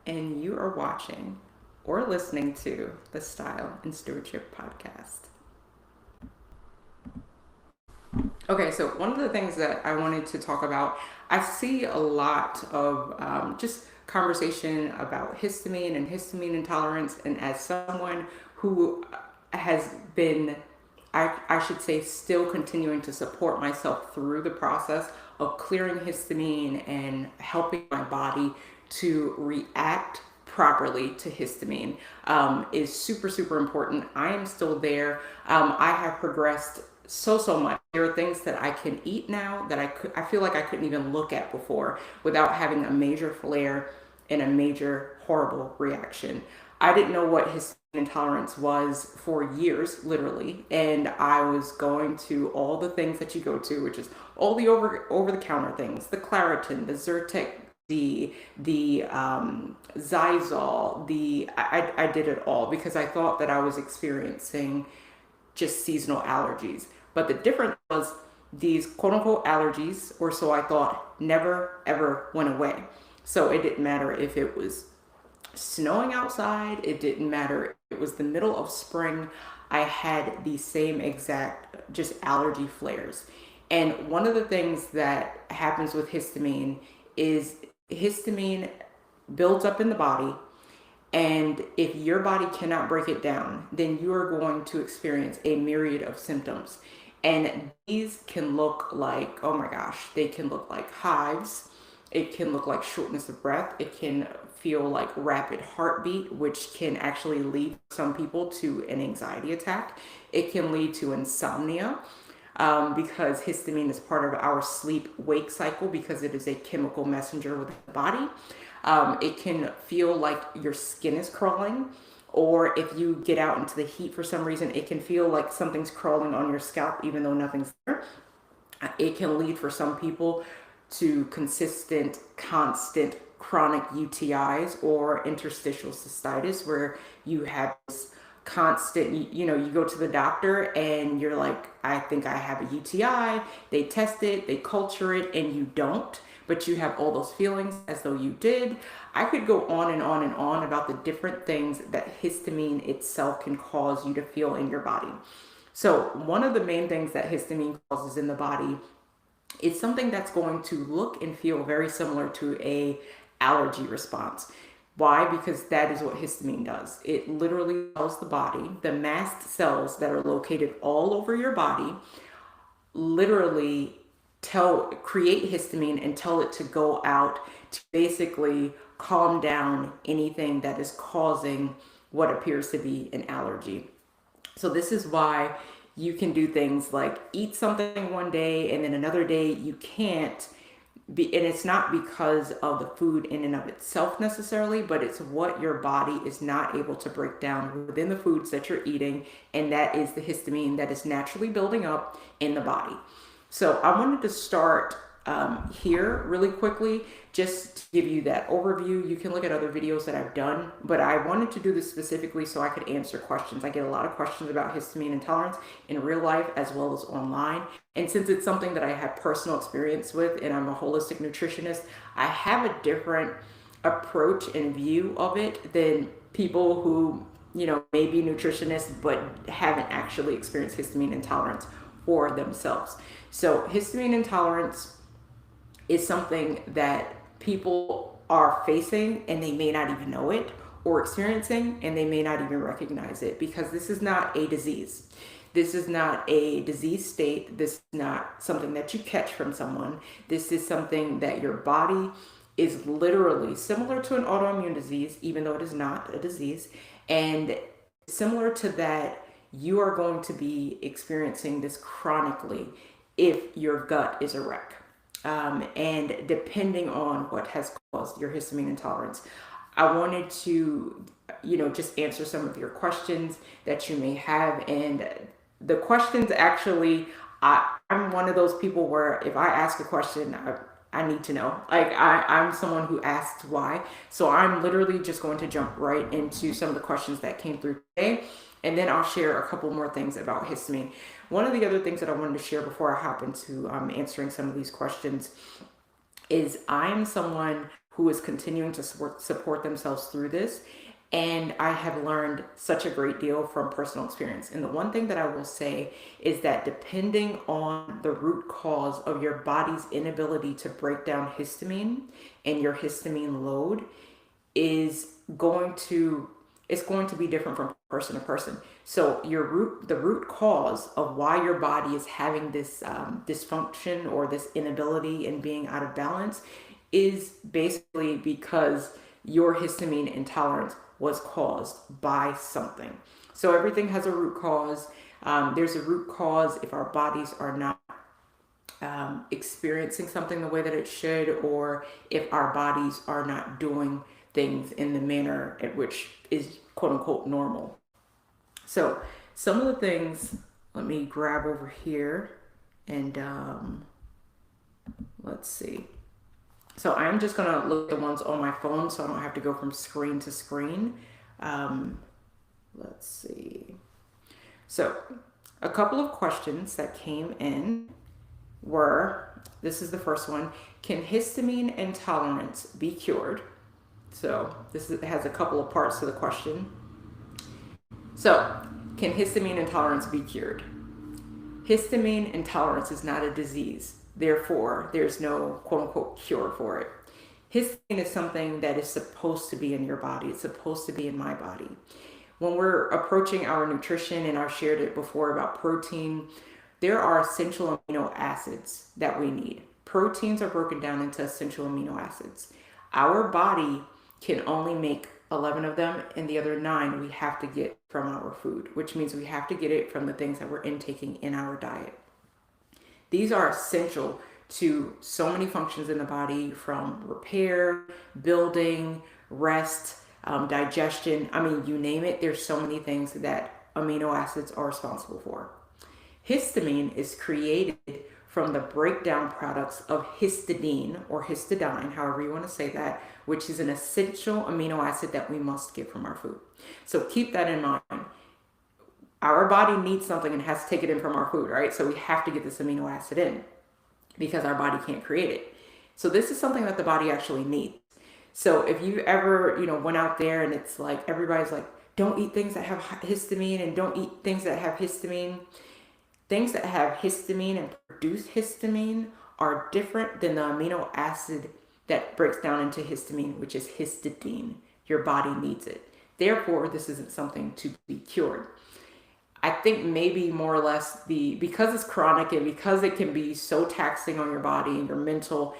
and you are watching or listening to the Style and Stewardship Podcast. Okay, so one of the things that I wanted to talk about, I see a lot of just conversation about histamine and histamine intolerance, and as someone who has been, I should say, still continuing to support myself through the process of clearing histamine and helping my body to react properly to histamine is super, super important. I am still there. I have progressed so much. There are things that I can eat now that I feel like I couldn't even look at before without having a major flare and a major horrible reaction. I didn't know what histamine intolerance was for years, literally, and I was going to all the things that you go to, which is all the over the counter things, the Claritin, the Zyrtec, the Zysol, I did it all because I thought that I was experiencing just seasonal allergies. But the difference was these quote unquote allergies, or so I thought, never ever went away. So it didn't matter if it was snowing outside, it didn't matter if it was the middle of spring, I had the same exact just allergy flares. And one of the things that happens with histamine is histamine builds up in the body, and if your body cannot break it down, then you are going to experience a myriad of symptoms. And these can look like, oh my gosh, they can look like hives. It can look like shortness of breath. It can feel like rapid heartbeat, which can actually lead some people to an anxiety attack. It can lead to insomnia because histamine is part of our sleep wake cycle because it is a chemical messenger within the body. It can feel like your skin is crawling, or if you get out into the heat for some reason, it can feel like something's crawling on your scalp even though nothing's there. It can lead for some people to consistent, constant chronic UTIs or interstitial cystitis, where you have this constant, you go to the doctor and you're like, I think I have a UTI. They test it, they culture it, and you don't, but you have all those feelings as though you did. I could go on and on and on about the different things that histamine itself can cause you to feel in your body. So one of the main things that histamine causes in the body is something that's going to look and feel very similar to a allergy response. Why? Because that is what histamine does. It literally tells the body, the mast cells that are located all over your body, literally create histamine and tell it to go out to basically calm down anything that is causing what appears to be an allergy. So this is why you can do things like eat something one day and then another day you can't be, and it's not because of the food in and of itself necessarily, but it's what your body is not able to break down within the foods that you're eating, and that is the histamine that is naturally building up in the body. So I wanted to start here really quickly, just to give you that overview. You can look at other videos that I've done, but I wanted to do this specifically so I could answer questions. I get a lot of questions about histamine intolerance in real life as well as online. And since it's something that I have personal experience with and I'm a holistic nutritionist, I have a different approach and view of it than people who, may be nutritionists but haven't actually experienced histamine intolerance for themselves. So histamine intolerance is something that people are facing and they may not even know it, or experiencing and they may not even recognize it, because this is not a disease. This is not a disease state. This is not something that you catch from someone. This is something that your body is literally similar to an autoimmune disease, even though it is not a disease. And similar to that, you are going to be experiencing this chronically if your gut is a wreck. And depending on what has caused your histamine intolerance, I wanted to, just answer some of your questions that you may have. And the questions actually, I'm one of those people where if I ask a question, I need to know. Like I'm someone who asks why. So I'm literally just going to jump right into some of the questions that came through today. And then I'll share a couple more things about histamine. One of the other things that I wanted to share before I hop into answering some of these questions is I'm someone who is continuing to support themselves through this. And I have learned such a great deal from personal experience. And the one thing that I will say is that depending on the root cause of your body's inability to break down histamine and your histamine load is going to it's going to be different from person to person. So the root cause of why your body is having this dysfunction or this inability and being out of balance is basically because your histamine intolerance was caused by something. So everything has a root cause. There's a root cause if our bodies are not experiencing something the way that it should, or if our bodies are not doing things in the manner at which is quote unquote normal. So some of the things, let me grab over here and let's see. So I'm just going to look at the ones on my phone so I don't have to go from screen to screen. Let's see. So a couple of questions that came in were, this is the first one, can histamine intolerance be cured? So has a couple of parts to the question. So can histamine intolerance be cured? Histamine intolerance is not a disease. Therefore, there's no quote unquote cure for it. Histamine is something that is supposed to be in your body. It's supposed to be in my body. When we're approaching our nutrition, and I've shared it before about protein, there are essential amino acids that we need. Proteins are broken down into essential amino acids. Our body can only make 11 of them, and the other 9 we have to get from our food, which means we have to get it from the things that we're intaking in our diet. These are essential to so many functions in the body, from repair, building, rest, digestion. I mean, you name it, there's so many things that amino acids are responsible for. Histamine is created from the breakdown products of histidine or histidine, however you want to say that, which is an essential amino acid that we must get from our food. So keep that in mind. Our body needs something and has to take it in from our food, right? So we have to get this amino acid in because our body can't create it. So this is something that the body actually needs. So if you ever, went out there and it's like, everybody's like, don't eat things that have histamine and don't eat things that have histamine. Things that have histamine and produce histamine are different than the amino acid that breaks down into histamine, which is histidine. Your body needs it. Therefore, this isn't something to be cured. I think maybe more or less because it's chronic and because it can be so taxing on your body and your mental,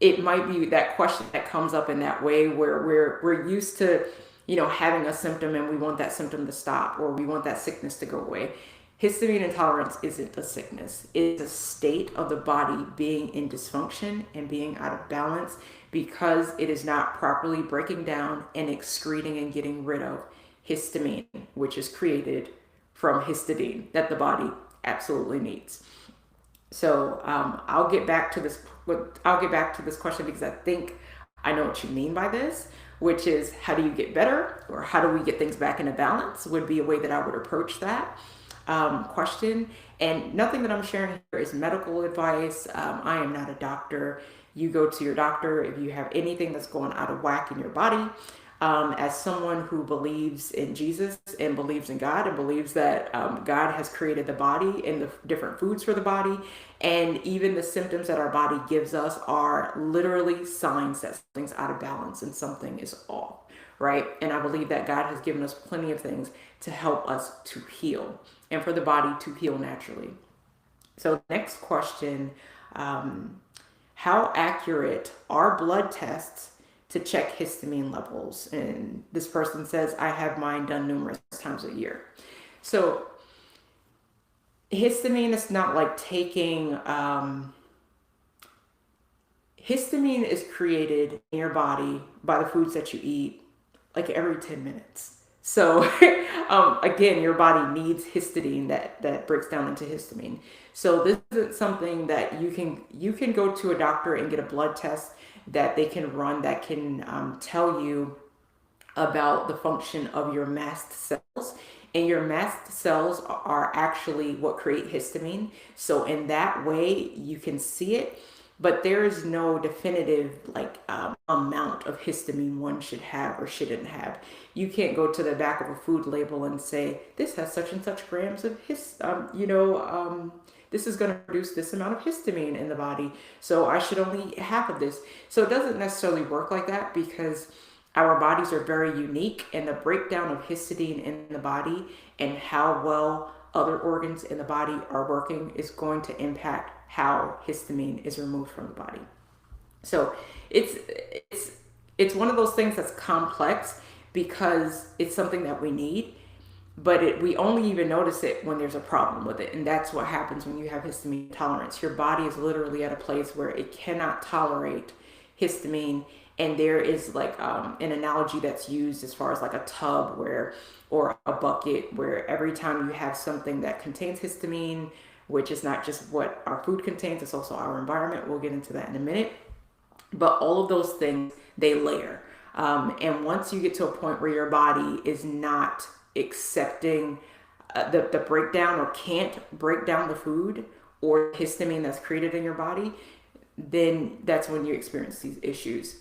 it might be that question that comes up in that way where we're used to, having a symptom and we want that symptom to stop, or we want that sickness to go away. Histamine intolerance isn't a sickness. It's a state of the body being in dysfunction and being out of balance because it is not properly breaking down and excreting and getting rid of histamine, which is created from histidine that the body absolutely needs. So I'll get back to this question because I think I know what you mean by this, which is how do you get better, or how do we get things back into balance would be a way that I would approach that question. And nothing that I'm sharing here is medical advice. I am not a doctor. You go to your doctor if you have anything that's going out of whack in your body. As someone who believes in Jesus and believes in God and believes that God has created the body and the different foods for the body, and even the symptoms that our body gives us are literally signs that something's out of balance and something is off, right? And I believe that God has given us plenty of things to help us to heal and for the body to heal naturally. So next question, how accurate are blood tests to check histamine levels? And this person says, I have mine done numerous times a year. So histamine is not like taking, histamine is created in your body by the foods that you eat like every 10 minutes. So again, your body needs histidine that breaks down into histamine. So this isn't something that you can go to a doctor and get a blood test that they can run that can tell you about the function of your mast cells. And your mast cells are actually what create histamine. So in that way, you can see it. but there is no definitive amount of histamine one should have or shouldn't have. You can't go to the back of a food label and say this has such and such grams of this is going to produce this amount of histamine in the body, so I should only eat half of this. So it doesn't necessarily work like that, because our bodies are very unique, and the breakdown of histidine in the body and how well other organs in the body are working is going to impact how histamine is removed from the body. So it's one of those things that's complex, because it's something that we need, but we only even notice it when there's a problem with it. And that's what happens when you have histamine intolerance. Your body is literally at a place where it cannot tolerate histamine. And there is an analogy that's used as far as like a tub or a bucket, where every time you have something that contains histamine, which is not just what our food contains, it's also our environment. We'll get into that in a minute. But all of those things, they layer. And once you get to a point where your body is not accepting the breakdown, or can't break down the food or histamine that's created in your body, then that's when you experience these issues.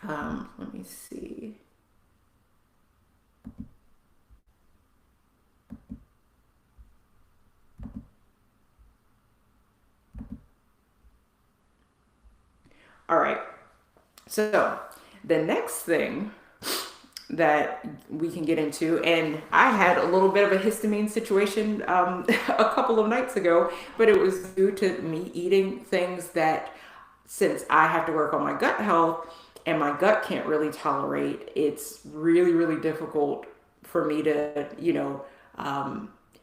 Let me see. All right. So the next thing that we can get into, and I had a little bit of a histamine situation a couple of nights ago, but it was due to me eating things that, since I have to work on my gut health and my gut can't really tolerate, it's really, really difficult for me to,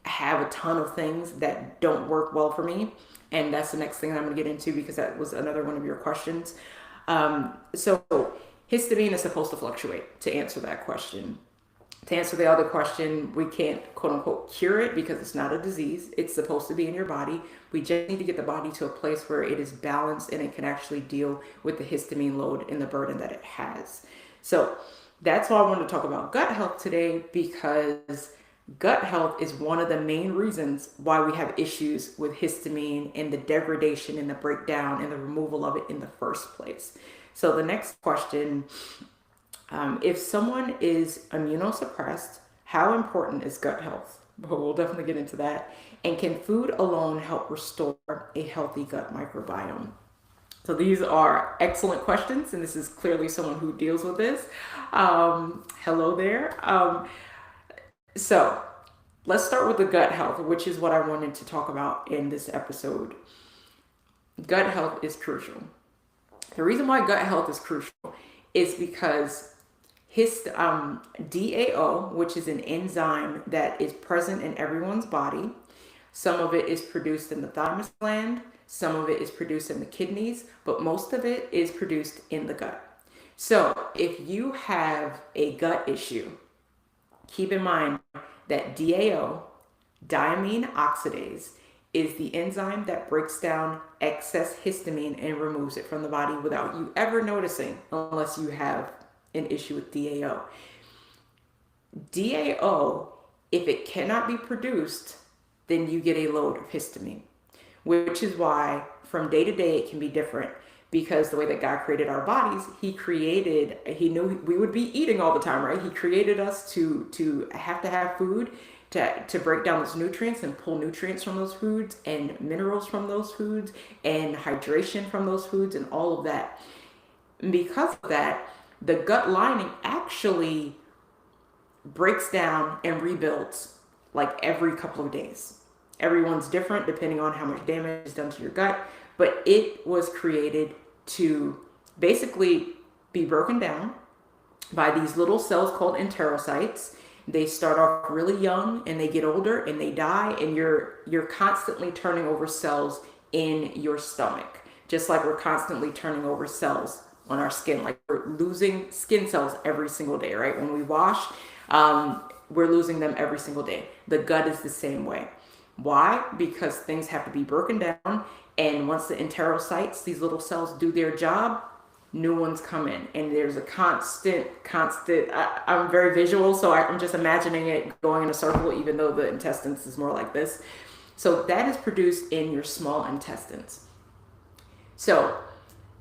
have a ton of things that don't work well for me. And that's the next thing I'm going to get into, because that was another one of your questions. So histamine is supposed to fluctuate, to answer that question. To answer the other question, we can't quote unquote cure it, because it's not a disease. It's supposed to be in your body. We just need to get the body to a place where it is balanced and it can actually deal with the histamine load and the burden that it has. So that's why I wanted to talk about gut health today, because gut health is one of the main reasons why we have issues with histamine and the degradation and the breakdown and the removal of it in the first place. So the next question, if someone is immunosuppressed, how important is gut health? Well, we'll definitely get into that. And can food alone help restore a healthy gut microbiome? So these are excellent questions, and this is clearly someone who deals with this. Hello there. So let's start with the gut health, which is what I wanted to talk about in this episode. Gut health is crucial. The reason why gut health is crucial is because DAO, which is an enzyme that is present in everyone's body, some of it is produced in the thymus gland, some of it is produced in the kidneys, but most of it is produced in the gut. So if you have a gut issue, keep in mind that DAO, diamine oxidase, is the enzyme that breaks down excess histamine and removes it from the body without you ever noticing, unless you have an issue with DAO. DAO, if it cannot be produced, then you get a load of histamine, which is why from day to day it can be different, because the way that God created our bodies, he knew we would be eating all the time, right? He created us to have food, to break down those nutrients and pull nutrients from those foods and minerals from those foods and hydration from those foods and all of that. And because of that, the gut lining actually breaks down and rebuilds like every couple of days. Everyone's different depending on how much damage is done to your gut, but it was created to basically be broken down by these little cells called enterocytes. They start off really young and they get older and they die, and you're constantly turning over cells in your stomach, just like we're constantly turning over cells on our skin. Like we're losing skin cells every single day, right? When we wash, we're losing them every single day. The gut is the same way. Why? Because things have to be broken down, and once the enterocytes, these little cells, do their job, new ones come in, and there's a constant, I'm very visual, so I'm just imagining it going in a circle, even though the intestines is more like this. So that is produced in your small intestines. So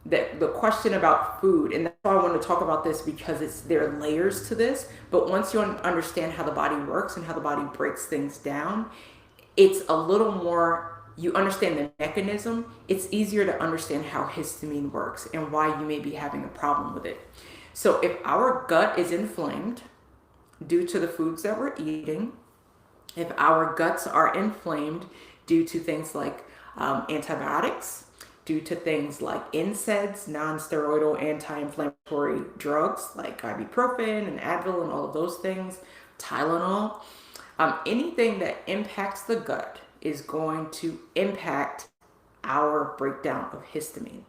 the question about food, and that's why I want to talk about this, because there are layers to this. But once you understand how the body works and how the body breaks things down, it's a little more, you understand the mechanism, it's easier to understand how histamine works and why you may be having a problem with it. So if our gut is inflamed due to the foods that we're eating, if our guts are inflamed due to things like antibiotics, due to things like NSAIDs, non-steroidal anti-inflammatory drugs like ibuprofen and Advil and all of those things, Tylenol, anything that impacts the gut is going to impact our breakdown of histamine.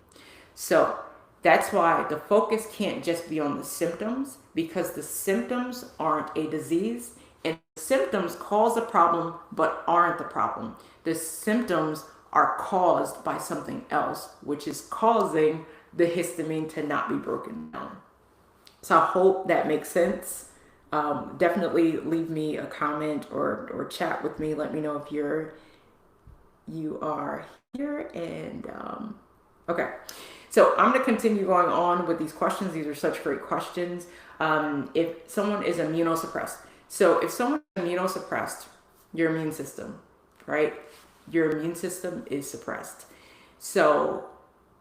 So that's why the focus can't just be on the symptoms, because the symptoms aren't a disease, and symptoms cause a problem but aren't the problem. The symptoms are caused by something else, which is causing the histamine to not be broken down. So I hope that makes sense. Definitely leave me a comment or chat with me. Let me know if you are here. And okay, so I'm going to continue going on with these questions. These are such great questions. If someone is immunosuppressed, so if someone is immunosuppressed, your immune system, right? Your immune system is suppressed. So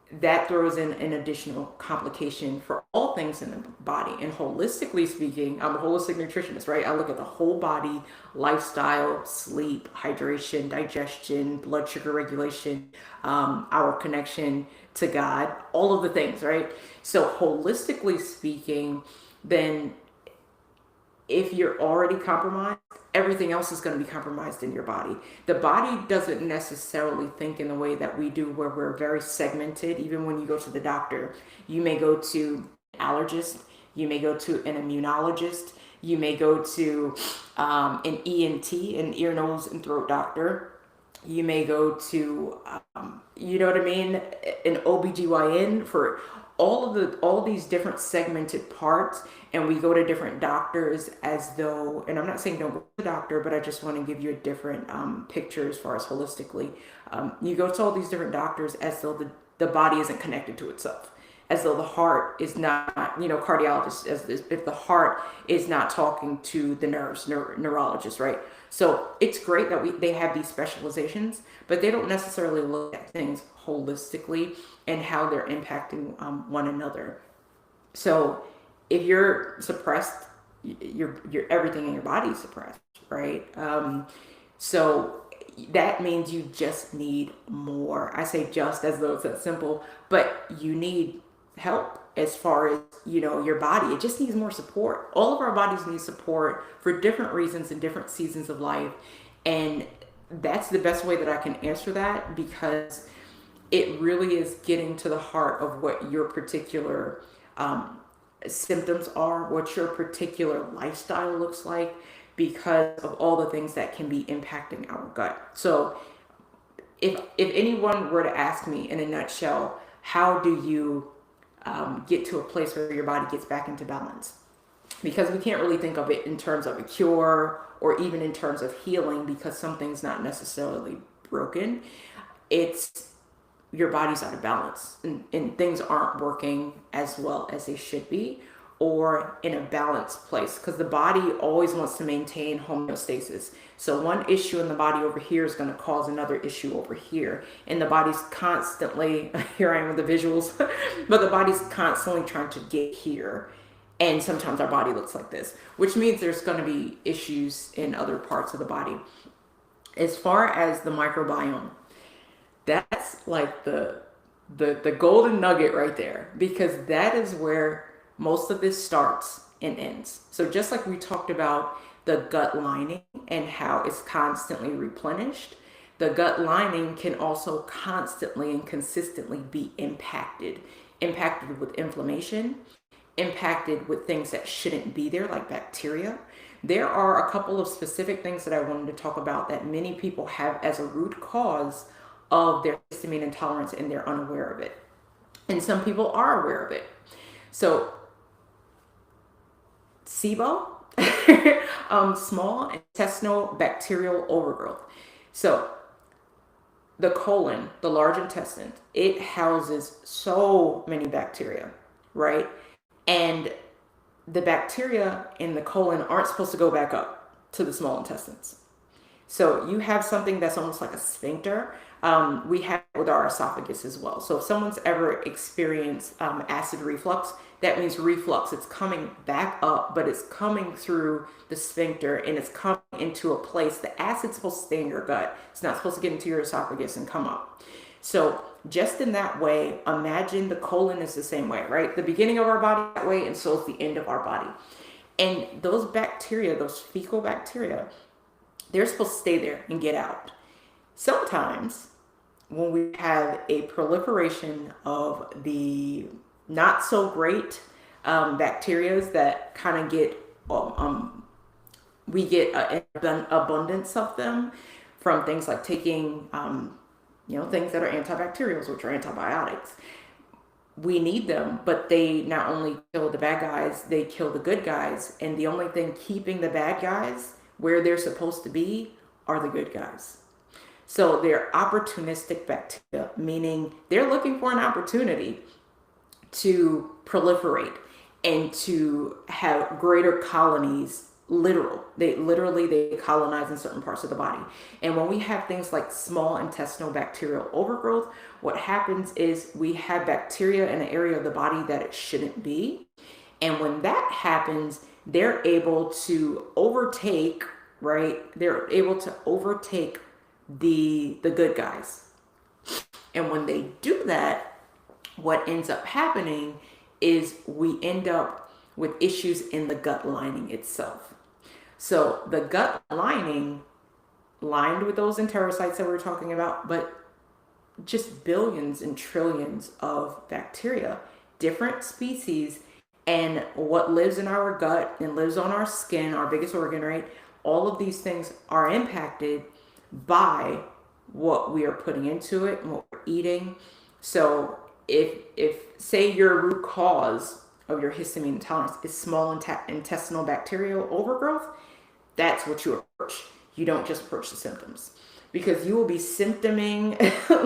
that throws in an additional complication for all things in the body. And holistically speaking, I'm a holistic nutritionist, right? I look at the whole body, lifestyle, sleep, hydration, digestion, blood sugar regulation, our connection to God, all of the things, right? So holistically speaking, then if you're already compromised, everything else is going to be compromised in your body. The body doesn't necessarily think in the way that we do, where we're very segmented. Even when you go to the doctor, you may go to an allergist, you may go to an immunologist, you may go to an ENT, an ear, nose, and throat doctor. You may go to, you know what I mean, an OBGYN for all these different segmented parts. And we go to different doctors as though, and I'm not saying don't go to the doctor, but I just want to give you a different picture as far as holistically. You go to all these different doctors as though the body isn't connected to itself, as though the heart is not, cardiologist, as if the heart is not talking to the nerves, neurologist, right? So it's great that they have these specializations, but they don't necessarily look at things holistically and how they're impacting one another. So if you're suppressed, you're everything in your body is suppressed, right? So that means you just need more. I say just as though it's that simple, but you need help as far as, your body. It just needs more support. All of our bodies need support for different reasons in different seasons of life. And that's the best way that I can answer that, because it really is getting to the heart of what your particular symptoms are, what your particular lifestyle looks like, because of all the things that can be impacting our gut. So if anyone were to ask me in a nutshell, how do you get to a place where your body gets back into balance? Because we can't really think of it in terms of a cure or even in terms of healing, because something's not necessarily broken. It's your body's out of balance, and things aren't working as well as they should be, or in a balanced place, because the body always wants to maintain homeostasis. So one issue in the body over here is going to cause another issue over here, and the body's constantly here I am with the visuals but the body's constantly trying to get here. And sometimes our body looks like this, which means there's going to be issues in other parts of the body. As far as the microbiome, that's like the golden nugget right there, because that is where most of this starts and ends. So just like we talked about the gut lining and how it's constantly replenished, the gut lining can also constantly and consistently be impacted with inflammation, impacted with things that shouldn't be there, like bacteria. There are a couple of specific things that I wanted to talk about that many people have as a root cause of their histamine intolerance, and they're unaware of it. And some people are aware of it. So SIBO, small intestinal bacterial overgrowth. So the colon, the large intestine, it houses so many bacteria, right? And the bacteria in the colon aren't supposed to go back up to the small intestines. So you have something that's almost like a sphincter. We have it with our esophagus as well. So if someone's ever experienced acid reflux, that means reflux. It's coming back up, but it's coming through the sphincter and it's coming into a place. The acid's supposed to stay in your gut. It's not supposed to get into your esophagus and come up. So just in that way, imagine the colon is the same way, right? The beginning of our body that way, and so is the end of our body. And those bacteria, those fecal bacteria, they're supposed to stay there and get out. Sometimes when we have a proliferation of the not so great bacterias that kind of get, we get an abundance of them from things like taking, things that are antibacterials, which are antibiotics. We need them, but they not only kill the bad guys, they kill the good guys. And the only thing keeping the bad guys where they're supposed to be are the good guys. So they're opportunistic bacteria, meaning they're looking for an opportunity to proliferate and to have greater colonies. They colonize in certain parts of the body. And when we have things like small intestinal bacterial overgrowth, what happens is we have bacteria in an area of the body that it shouldn't be. And when that happens, they're able to overtake, right? They're able to overtake the good guys. And when they do that, what ends up happening is we end up with issues in the gut lining itself. So the gut lining, lined with those enterocytes that we were talking about, but just billions and trillions of bacteria, different species, and what lives in our gut and lives on our skin, our biggest organ, right? All of these things are impacted by what we are putting into it and what we're eating. So if say your root cause of your histamine intolerance is small intestinal bacterial overgrowth, that's what you approach. You don't just approach the symptoms, because you will be symptoming,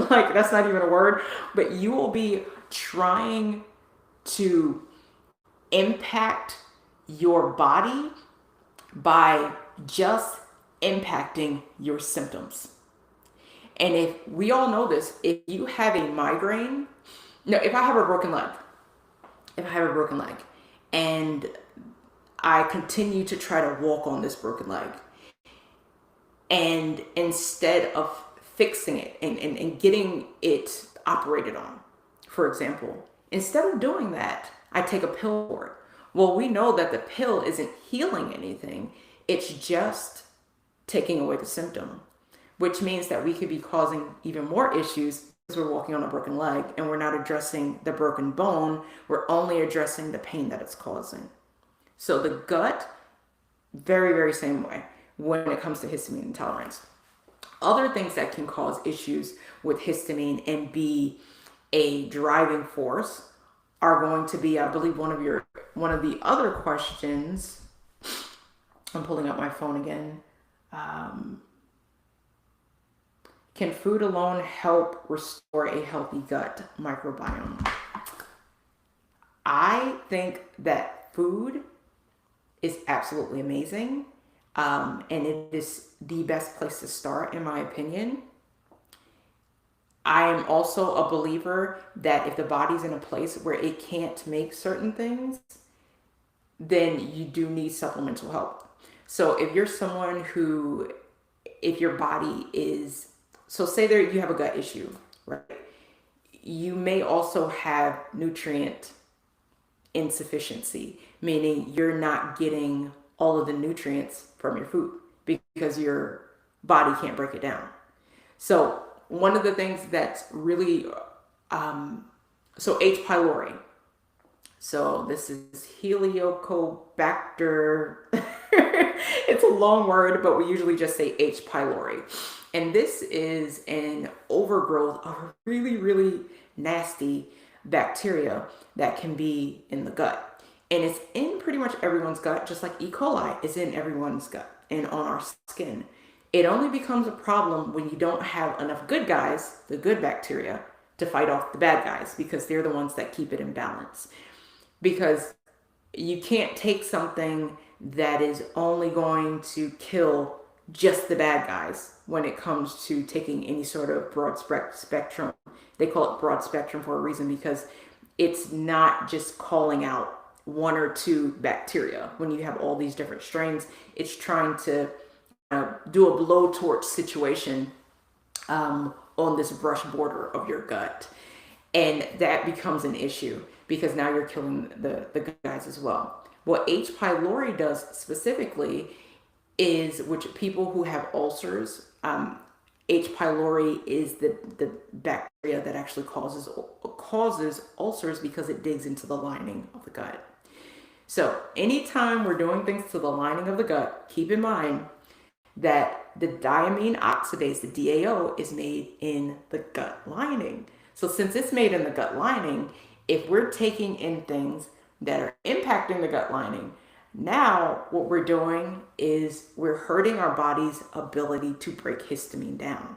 like that's not even a word, but you will be trying to impact your body by just impacting your symptoms. And if we all know this, if you have a migraine, no, if I have a broken leg, and I continue to try to walk on this broken leg, and instead of fixing it and getting it operated on, for example, instead of doing that, I take a pill for it. Well, we know that the pill isn't healing anything. It's just taking away the symptom, which means that we could be causing even more issues because we're walking on a broken leg and we're not addressing the broken bone. We're only addressing the pain that it's causing. So the gut, very, very same way when it comes to histamine intolerance. Other things that can cause issues with histamine and be a driving force are going to be, I believe, one of the other questions. I'm pulling up my phone again. Can food alone help restore a healthy gut microbiome? I think that food is absolutely amazing. And it is the best place to start, in my opinion. I am also a believer that if the body's in a place where it can't make certain things, then you do need supplemental help. So if you're someone who, if your body is, so say there you have a gut issue, right? You may also have nutrient insufficiency, meaning you're not getting all of the nutrients from your food because your body can't break it down. So one of the things that's really, so H. pylori. So this is Helicobacter. It's a long word, but we usually just say H. pylori. And this is an overgrowth of a really, really nasty bacteria that can be in the gut. And it's in pretty much everyone's gut, just like E. coli is in everyone's gut and on our skin. It only becomes a problem when you don't have enough good guys, the good bacteria, to fight off the bad guys, because they're the ones that keep it in balance. Because you can't take something that is only going to kill just the bad guys when it comes to taking any sort of broad spectrum. They call it broad spectrum for a reason, because it's not just calling out one or two bacteria. When you have all these different strains, it's trying to do a blowtorch situation on this brush border of your gut. And that becomes an issue, because now you're killing the good guys as well. What H. pylori does specifically is, which people who have ulcers, H. pylori is the bacteria that actually causes ulcers, because it digs into the lining of the gut. So anytime we're doing things to the lining of the gut, keep in mind that the diamine oxidase, the DAO, is made in the gut lining. So since it's made in the gut lining, if we're taking in things that are impacting the gut lining, now what we're doing is we're hurting our body's ability to break histamine down.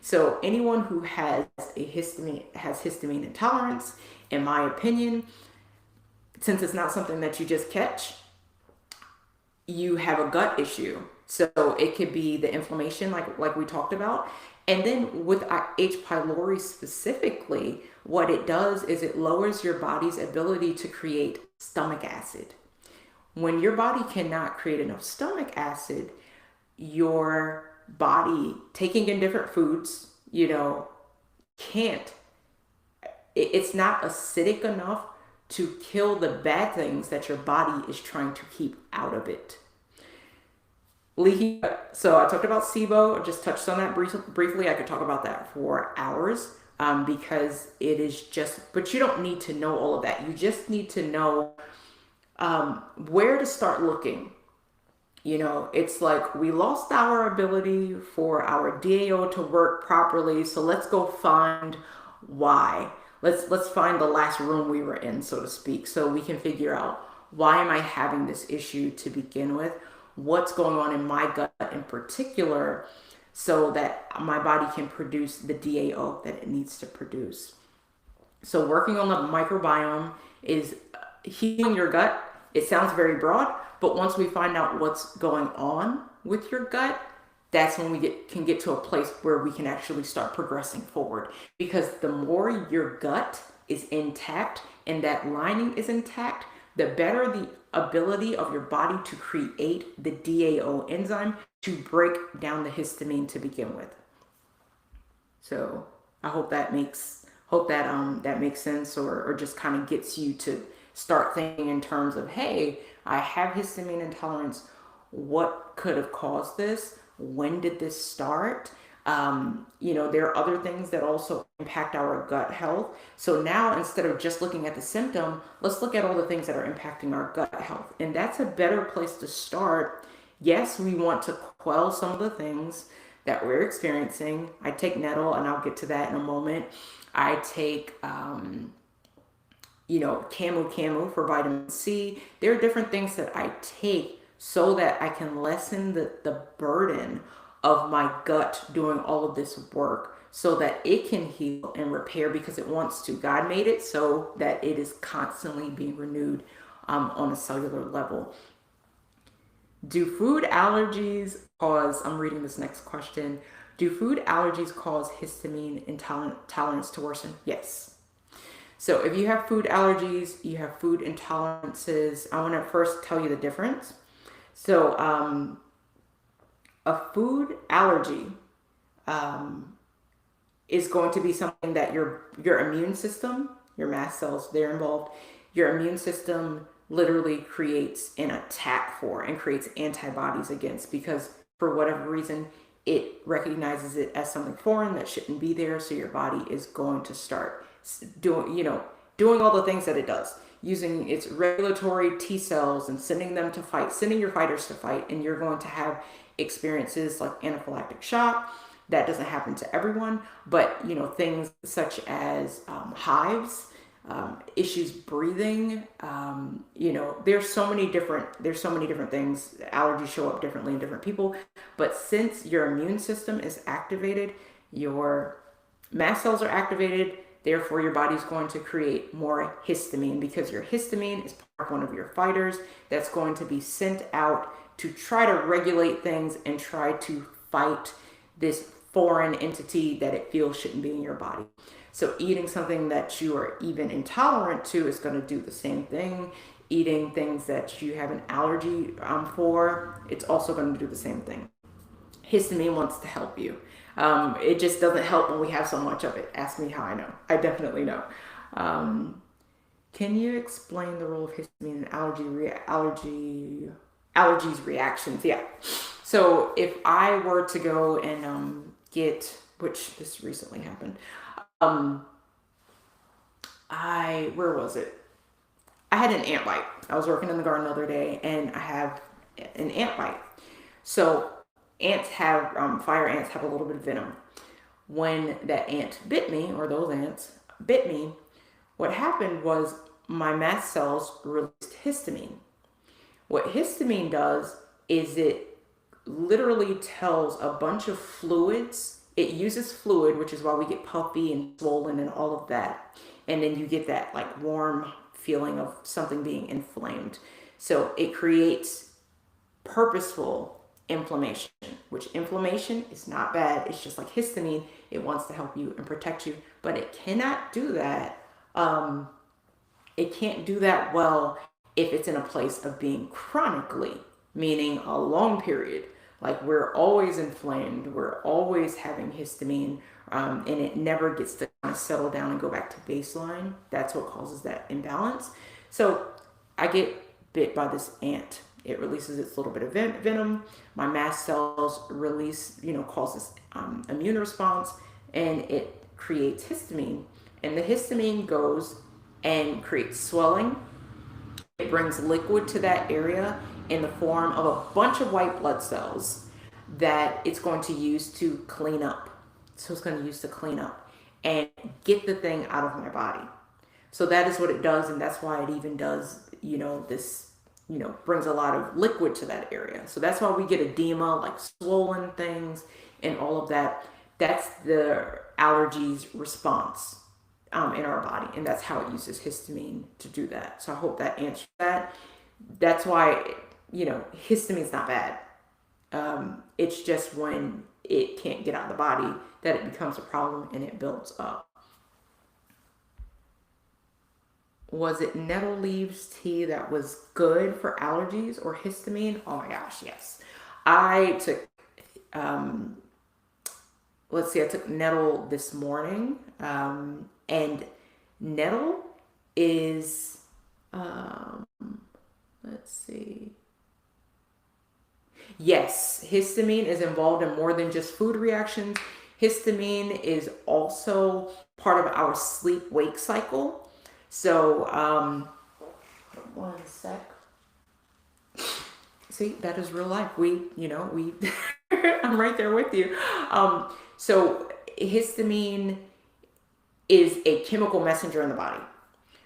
So anyone who has histamine intolerance, in my opinion, since it's not something that you just catch, you have a gut issue. So it could be the inflammation, like we talked about. And then with H. pylori specifically, what it does is it lowers your body's ability to create stomach acid. When your body cannot create enough stomach acid, your body, taking in different foods, can't, it's not acidic enough to kill the bad things that your body is trying to keep out of it. Leaky gut. So I talked about SIBO. I just touched on that briefly. I could talk about that for hours, because it is just, but you don't need to know all of that. You just need to know where to start looking. It's like we lost our ability for our DAO to work properly. So let's go find why. Let's find the last room we were in, so to speak, so we can figure out, why am I having this issue to begin with? What's going on in my gut in particular, so that my body can produce the DAO that it needs to produce. So working on the microbiome is healing your gut. It sounds very broad, but once we find out what's going on with your gut, that's when we can get to a place where we can actually start progressing forward. Because the more your gut is intact and that lining is intact, the better the ability of your body to create the DAO enzyme to break down the histamine to begin with. So I hope that makes sense, or just kind of gets you to start thinking in terms of, hey, I have histamine intolerance. What could have caused this? When did this start? There are other things that also impact our gut health. So now, instead of just looking at the symptom, let's look at all the things that are impacting our gut health. And that's a better place to start. Yes, we want to quell some of the things that we're experiencing. I take nettle, and I'll get to that in a moment. I take, camu for vitamin C. There are different things that I take so that I can lessen the burden of my gut doing all of this work, so that it can heal and repair, because it wants to. God made it so that it is constantly being renewed on a cellular level. Do food allergies cause, I'm reading this next question, do food allergies cause histamine intolerance to worsen? Yes. So if you have food allergies, you have food intolerances, I want to first tell you the difference. So a food allergy is going to be something that your immune system, your mast cells, they're involved. Your immune system literally creates an attack for and creates antibodies against, because for whatever reason, it recognizes it as something foreign that shouldn't be there. So your body is going to start doing all the things that it does, using its regulatory T cells and sending them to fight, sending your fighters to fight. And you're going to have experiences like anaphylactic shock. That doesn't happen to everyone, but things such as hives, issues breathing. There's so many different things. Allergies show up differently in different people, but since your immune system is activated, your mast cells are activated. Therefore, your body's going to create more histamine, because your histamine is part of one of your fighters that's going to be sent out to try to regulate things and try to fight this foreign entity that it feels shouldn't be in your body. So eating something that you are even intolerant to is going to do the same thing. Eating things that you have an allergy for, it's also going to do the same thing. Histamine wants to help you. It just doesn't help when we have so much of it. Ask me how I know. I definitely know. Can you explain the role of histamine in allergies reactions? Yeah. So if I were to go and get, which this recently happened, where was it? I had an ant bite. I was working in the garden the other day, and I have an ant bite. So ants have, fire ants have a little bit of venom. When that ant bit me, or those ants bit me, what happened was my mast cells released histamine. What histamine does is it literally tells a bunch of fluids. It uses fluid, which is why we get puffy and swollen and all of that. And then you get that like warm feeling of something being inflamed. So it creates purposeful inflammation, which inflammation is not bad. It's just like histamine. It wants to help you and protect you, but it cannot do that. It can't do that well if it's in a place of being chronically, meaning a long period. Like we're always inflamed, we're always having histamine, and it never gets to kind of settle down and go back to baseline. That's what causes that imbalance. So I get bit by this ant. It releases its little bit of venom. My mast cells release, causes immune response, and it creates histamine. And the histamine goes and creates swelling. It brings liquid to that area in the form of a bunch of white blood cells that it's going to use to clean up. So it's going to use to clean up and get the thing out of my body. So that is what it does, and that's why it even does, this, brings a lot of liquid to that area. So that's why we get edema, like swollen things and all of that. That's the allergies response in our body, and that's how it uses histamine to do that. So I hope that answers that. That's why, histamine's not bad. It's just when it can't get out of the body that it becomes a problem and it builds up. Was it nettle leaves tea that was good for allergies or histamine? Oh my gosh, yes. I took, I took nettle this morning. And nettle is, yes, histamine is involved in more than just food reactions. Histamine is also part of our sleep-wake cycle. So, one sec. See, that is real life. I'm right there with you. So histamine is a chemical messenger in the body.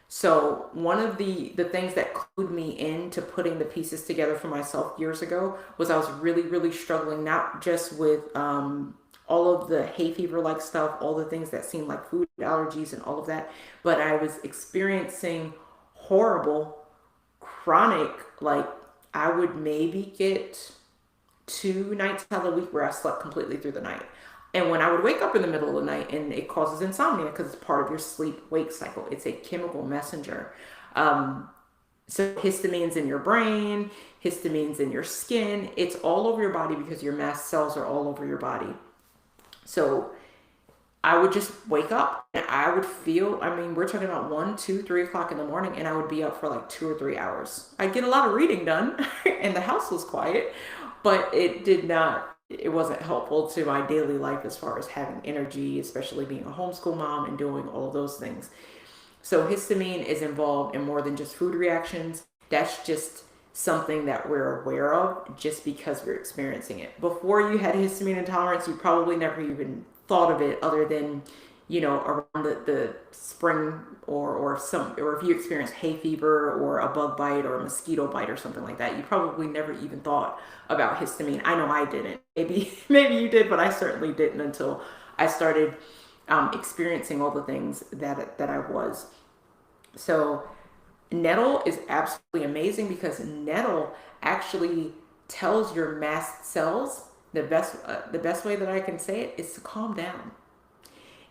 So one of the things that clued me into putting the pieces together for myself years ago was I was really, really struggling, not just with all of the hay fever like stuff, all the things that seem like food allergies and all of that, but I was experiencing horrible chronic, like I would maybe get 2 nights out of the week where I slept completely through the night. And when I would wake up in the middle of the night, and it causes insomnia because it's part of your sleep-wake cycle. It's a chemical messenger. So histamine's in your brain, histamine's in your skin. It's all over your body because your mast cells are all over your body. So I would just wake up and I would feel, we're talking about 1, 2, 3 o'clock in the morning, and I would be up for like 2 or 3 hours. I'd get a lot of reading done and the house was quiet, but it wasn't helpful to my daily life as far as having energy, especially being a homeschool mom and doing all of those things. So histamine is involved in more than just food reactions. That's just something that we're aware of just because we're experiencing it. Before you had histamine intolerance, you probably never even thought of it other than, around the spring, or if you experience hay fever or a bug bite or a mosquito bite or something like that, you probably never even thought about histamine. I know I didn't. Maybe maybe you did, but I certainly didn't until I started experiencing all the things that I was. So nettle is absolutely amazing because nettle actually tells your mast cells, the best way that I can say it is to calm down.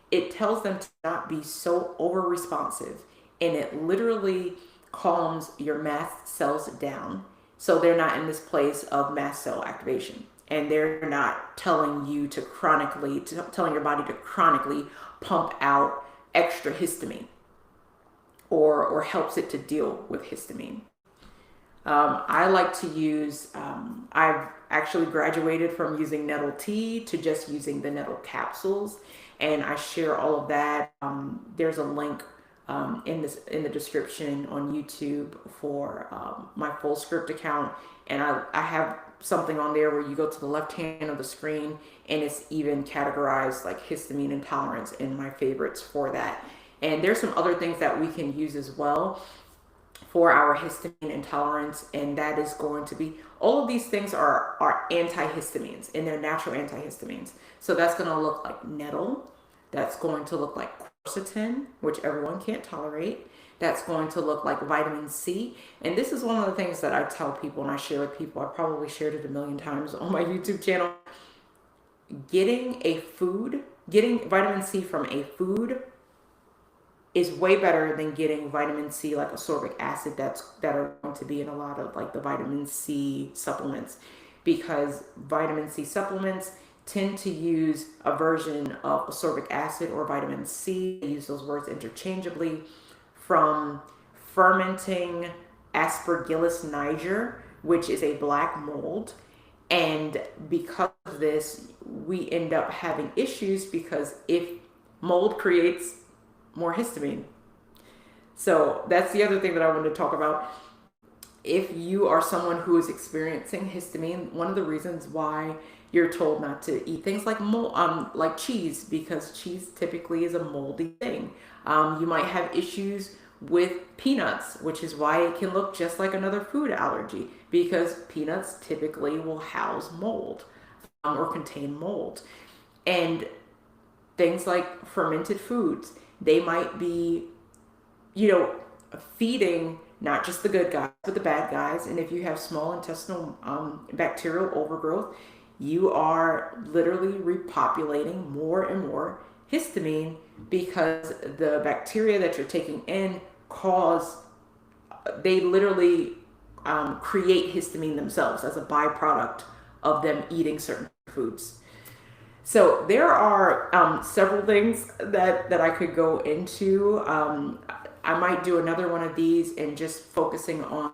It tells them to not be so over responsive, and it literally calms your mast cells down so they're not in this place of mast cell activation, and they're not telling your body to chronically pump out extra histamine, or helps it to deal with histamine. I like to use, I've actually graduated from using nettle tea to just using the nettle capsules, and I share all of that. There's a link in the description on YouTube for my full script account, and I have something on there where you go to the left hand of the screen, and it's even categorized like histamine intolerance in my favorites for that. And there's some other things that we can use as well for our histamine intolerance, and that is going to be, all of these things are antihistamines, and they're natural antihistamines. So that's going to look like nettle, that's going to look like quercetin, which everyone can't tolerate, that's going to look like vitamin C. And this is one of the things that I tell people and I share with people. I probably shared it a million times on my YouTube channel. Getting vitamin C from a food is way better than getting vitamin C like ascorbic acid that are going to be in a lot of like the vitamin C supplements, because vitamin C supplements tend to use a version of ascorbic acid or vitamin C. They use those words interchangeably, from fermenting Aspergillus niger, which is a black mold. And because of this, we end up having issues, because if mold creates more histamine. So that's the other thing that I wanted to talk about. If you are someone who is experiencing histamine, one of the reasons why you're told not to eat things like cheese, because cheese typically is a moldy thing. You might have issues with peanuts, which is why it can look just like another food allergy, because peanuts typically will house mold, or contain mold. And things like fermented foods, they might be, feeding not just the good guys, but the bad guys. And if you have small intestinal bacterial overgrowth, you are literally repopulating more and more histamine, because the bacteria that you're taking in they literally create histamine themselves as a byproduct of them eating certain foods. So there are several things that I could go into. I might do another one of these and just focusing on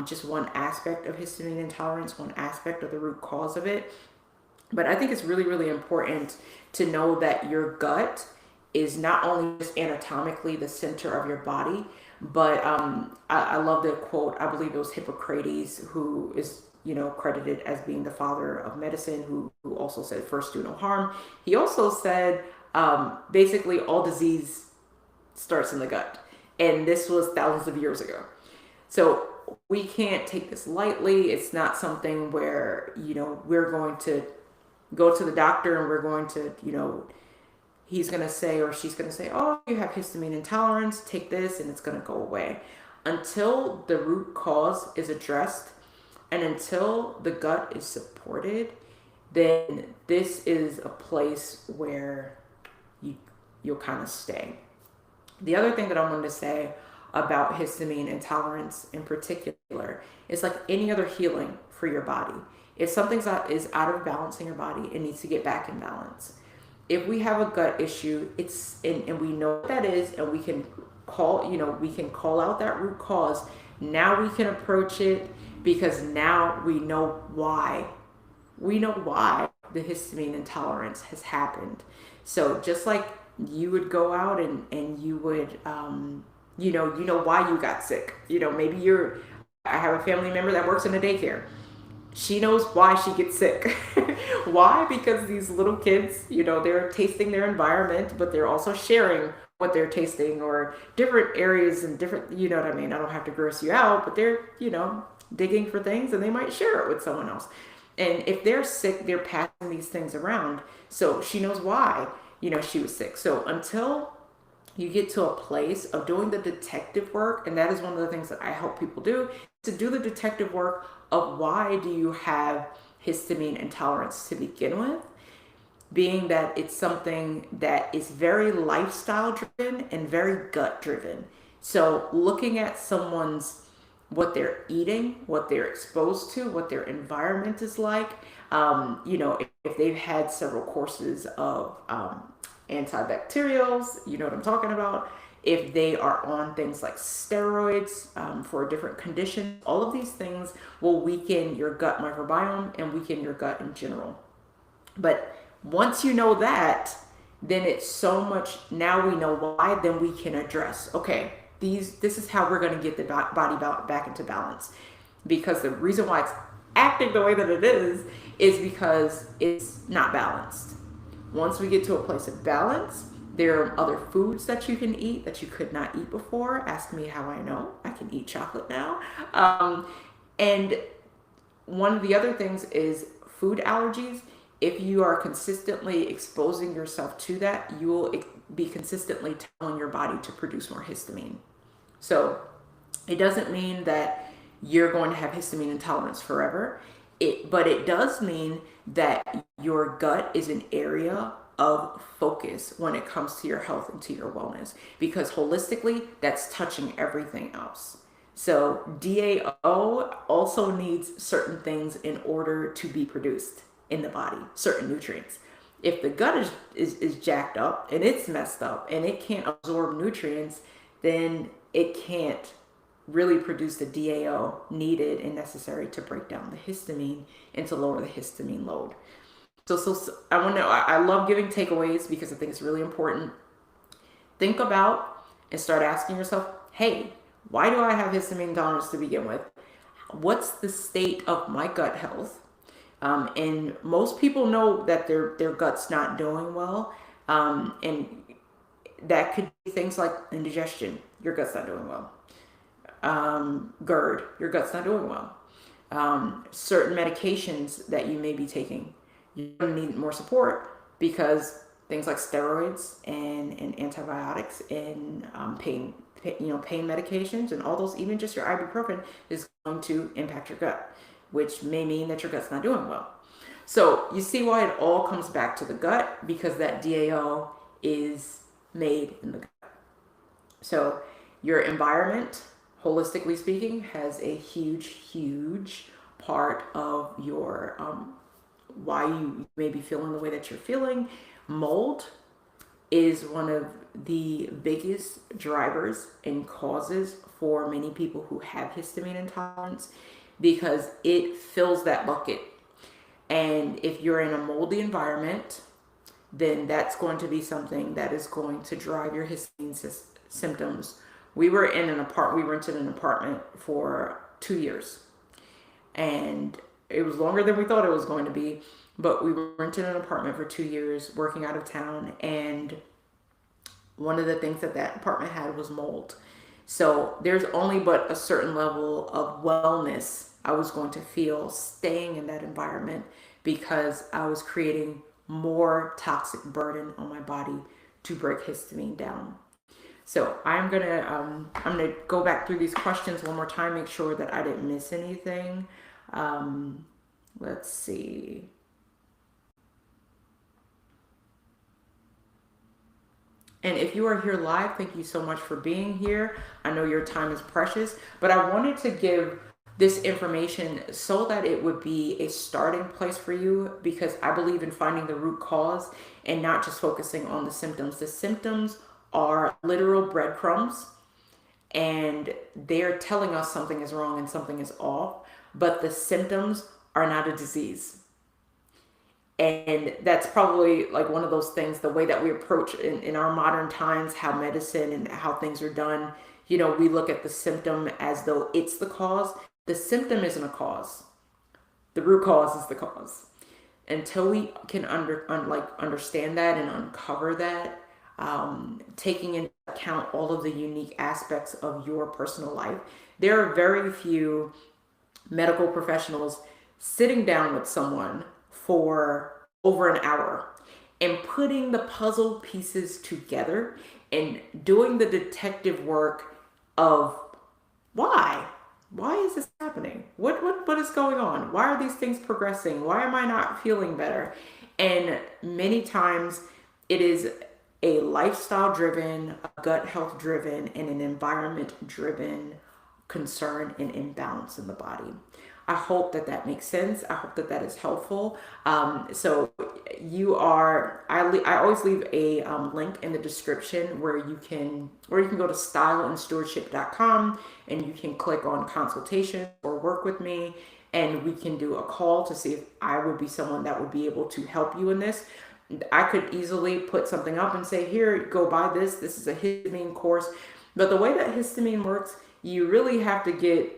just one aspect of histamine intolerance, one aspect of the root cause of it. But I think it's really, really important to know that your gut is not only just anatomically the center of your body, but I love the quote. I believe it was Hippocrates, who is credited as being the father of medicine, who also said, "First, do no harm." He also said, basically, all disease starts in the gut, and this was thousands of years ago. So we can't take this lightly. It's not something where we're going to go to the doctor and we're going to he's going to say, or she's going to say, "Oh, you have histamine intolerance, take this and it's going to go away." Until the root cause is addressed, and until the gut is supported, then this is a place where you'll kind of stay. The other thing that I wanted to say about histamine intolerance in particular is, like any other healing for your body, if something is out of balance in your body, it needs to get back in balance. If we have a gut issue, and we know what that is, and we can call out that root cause. Now we can approach it, because now we know why. We know why the histamine intolerance has happened. So just like you would go out and you would, why you got sick. Maybe I have a family member that works in a daycare. she knows why she gets sick. Why? Because these little kids, they're tasting their environment, but they're also sharing what they're tasting, or different areas and different, you know what I mean? I don't have to gross you out, but they're, digging for things, and they might share it with someone else. And if they're sick, they're passing these things around. So she knows why, she was sick. So until you get to a place of doing the detective work, and that is one of the things that I help people do, to do the detective work of why do you have histamine intolerance to begin with, being that it's something that is very lifestyle driven and very gut driven. So looking at someone's, what they're eating, what they're exposed to, what their environment is like, if they've had several courses of antibacterials, you know what I'm talking about. If they are on things like steroids for different conditions, all of these things will weaken your gut microbiome and weaken your gut in general. But once you know that, then it's so much, now we know why, then we can address, okay, this is how we're going to get the body back into balance. Because the reason why it's acting the way that it is because it's not balanced. Once we get to a place of balance, there are other foods that you can eat that you could not eat before. Ask me how I know. I can eat chocolate now. And one of the other things is food allergies. If you are consistently exposing yourself to that, you will be consistently telling your body to produce more histamine. So it doesn't mean that you're going to have histamine intolerance forever. But it does mean that your gut is an area of focus when it comes to your health and to your wellness, because holistically, that's touching everything else. So DAO also needs certain things in order to be produced in the body, certain nutrients. If the gut is jacked up and it's messed up and it can't absorb nutrients, then it can't really produce the DAO needed and necessary to break down the histamine and to lower the histamine load. So I love giving takeaways because I think it's really important. Think about and start asking yourself, hey, why do I have histamine intolerance to begin with? What's the state of my gut health? And most people know that their gut's not doing well. And that could be things like indigestion. Your gut's not doing well. GERD, your gut's not doing well. Certain medications that you may be taking, you're going to need more support because things like steroids and antibiotics and pain medications and all those, even just your ibuprofen, is going to impact your gut, which may mean that your gut's not doing well. So you see why it all comes back to the gut, because that DAO is made in the gut. So your environment, holistically speaking, has a huge part of your why you may be feeling the way that you're feeling. Mold is one of the biggest drivers and causes for many people who have histamine intolerance, because it fills that bucket. And if you're in a moldy environment, then that's going to be something that is going to drive your histamine symptoms. We rented an apartment for 2 years, and it was longer than we thought it was going to be, but we rented an apartment for 2 years working out of town. And one of the things that apartment had was mold. So there's only but a certain level of wellness I was going to feel staying in that environment, because I was creating more toxic burden on my body to break histamine down. So I'm gonna go back through these questions one more time, make sure that I didn't miss anything. Let's see. And if you are here live, thank you so much for being here. I know your time is precious, but I wanted to give this information so that it would be a starting place for you, because I believe in finding the root cause and not just focusing on the symptoms. The symptoms are literal breadcrumbs, and they're telling us something is wrong and something is off, but the symptoms are not a disease. And that's probably like one of those things, the way that we approach in our modern times, how medicine and how things are done, we look at the symptom as though it's the cause. The symptom isn't a cause. The root cause is the cause. Until we can understand that and uncover that, taking into account all of the unique aspects of your personal life, there are very few medical professionals sitting down with someone for over an hour and putting the puzzle pieces together and doing the detective work of why is this happening, what is going on, why are these things progressing, why am I not feeling better. And many times it is a lifestyle driven, a gut health driven, and an environment driven concern and imbalance in the body. I hope that that makes sense. I hope that that is helpful. So I always leave a link in the description where you can go to styleandstewardship.com and you can click on consultation or work with me, and we can do a call to see if I would be someone that would be able to help you in this. I could easily put something up and say, here, go buy this. This is a histamine course. But the way that histamine works, you really have to get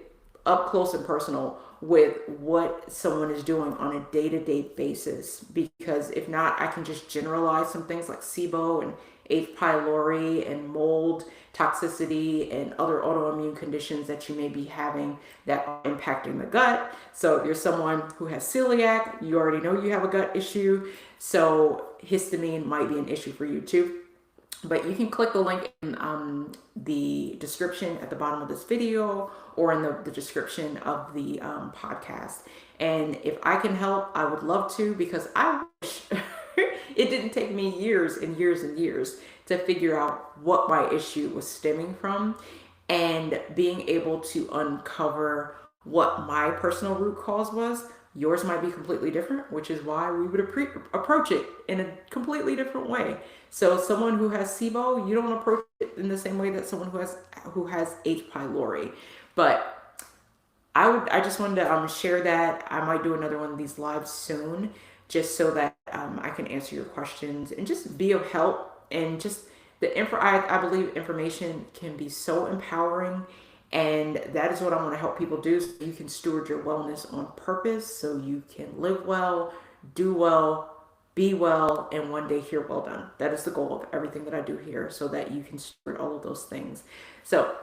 up close and personal with what someone is doing on a day-to-day basis, because if not, I can just generalize some things like SIBO and H. pylori and mold toxicity and other autoimmune conditions that you may be having that are impacting the gut. So if you're someone who has celiac, you already know you have a gut issue, so histamine might be an issue for you too. But you can click the link in the description at the bottom of this video or in the description of the podcast. And if I can help, I would love to, because I wish it didn't take me years and years and years to figure out what my issue was stemming from, and being able to uncover what my personal root cause was. Yours might be completely different, which is why we would approach it in a completely different way. So someone who has SIBO, you don't approach it in the same way that someone who has H. pylori. But I just wanted to share that. I might do another one of these lives soon, just so that I can answer your questions and just be of help. And just I believe information can be so empowering. And that is what I want to help people do, so you can steward your wellness on purpose, so you can live well, do well, be well, and one day hear well done. That is the goal of everything that I do here, so that you can steward all of those things. So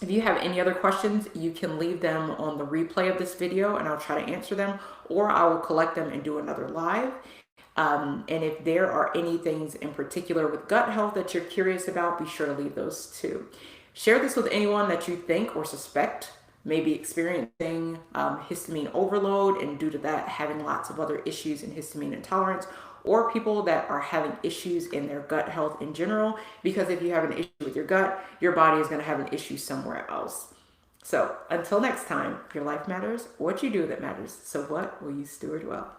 if you have any other questions, you can leave them on the replay of this video and I'll try to answer them, or I will collect them and do another live. And if there are any things in particular with gut health that you're curious about, be sure to leave those too. Share this with anyone that you think or suspect may be experiencing histamine overload, and due to that having lots of other issues in histamine intolerance, or people that are having issues in their gut health in general, because if you have an issue with your gut, your body is going to have an issue somewhere else. So until next time, your life matters, what you do that matters. So what will you steward well?